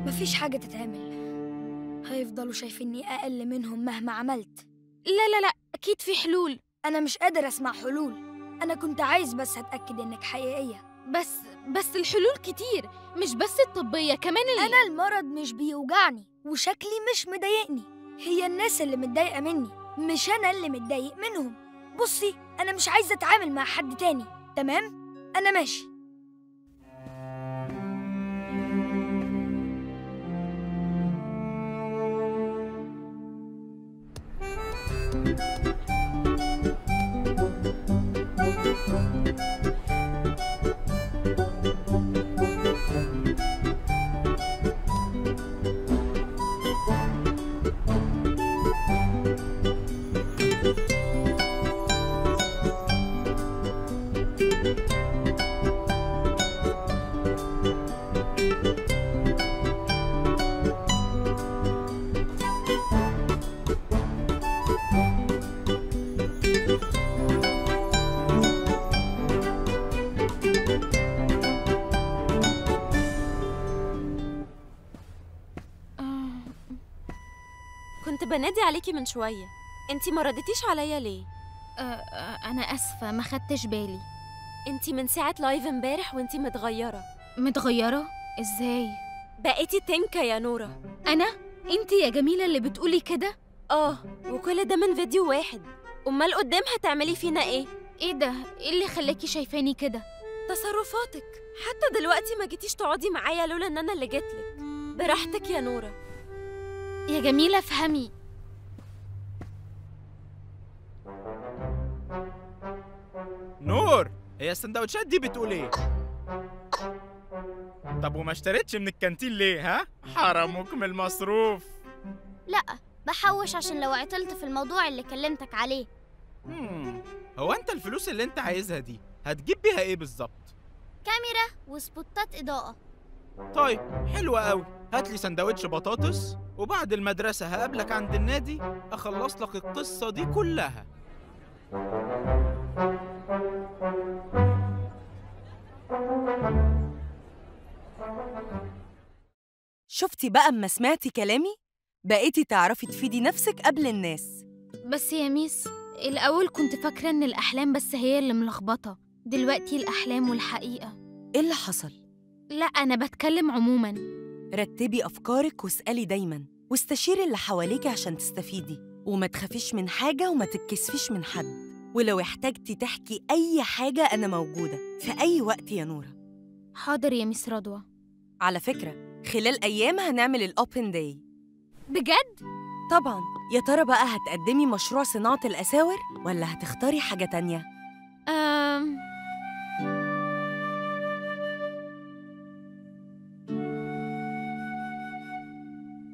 مفيش حاجة تتعمل. هيفضلوا شايفيني أقل منهم مهما عملت. لا لا لا، أكيد في حلول. أنا مش قادر أسمع حلول. أنا كنت عايز بس أتأكد إنك حقيقية. بس الحلول كتير، مش بس الطبية، كمان أنا المرض مش بيوجعني وشكلي مش مضايقني. هي الناس اللي متضايقة مني، مش أنا اللي متضايق منهم. بصي، أنا مش عايزة أتعامل مع حد تاني، تمام؟ أنا ماشي. كنت بنادي عليكي من شوية، انتي ما ردتيش عليا ليه؟ أنا أسفة، ما خدتش بالي. انتي من ساعة لايف امبارح وانتي متغيرة. متغيرة؟ إزاي؟ بقيتي تنكة يا نورة. أنا؟ انتي يا جميلة اللي بتقولي كده؟ وكل ده من فيديو واحد. أمال قدام هتعملي فينا ايه؟ ايه ده؟ ايه اللي خلاكي شايفاني كده؟ تصرفاتك. حتى دلوقتي ما جيتيش تقعدي معايا لولا ان انا اللي جيتلك. براحتك يا نورة. يا جميلة افهمي. نور، هي السندوتشات دي بتقول ايه؟ طب وما اشتريتش من الكانتين ليه؟ ها؟ حرموك من المصروف. لا، بحوش عشان لو عطلت في الموضوع اللي كلمتك عليه. هو انت الفلوس اللي انت عايزها دي هتجيب بيها ايه بالظبط؟ كاميرا وسبوتات إضاءة. طيب حلوة قوي. هات لي سندوتش بطاطس وبعد المدرسة هقابلك عند النادي أخلص لك القصة دي كلها. شفتي بقى اما سمعتي كلامي؟ بقيتي تعرفي تفيدي نفسك قبل الناس. بس يا ميس، الأول كنت فاكرة إن الأحلام بس هي اللي ملخبطة، دلوقتي الأحلام والحقيقة. ايه اللي حصل؟ لا، أنا بتكلم عموماً. رتبي أفكارك واسألي دايماً، واستشيري اللي حواليكي عشان تستفيدي، وما تخافيش من حاجة وما تتكسفيش من حد، ولو احتاجتي تحكي أي حاجة أنا موجودة في أي وقت يا نورة. حاضر يا ميس رضوى. على فكرة، خلال أيام هنعمل الأوبن داي. بجد؟ طبعاً. يا ترى بقى هتقدمي مشروع صناعة الأساور ولا هتختاري حاجة تانية؟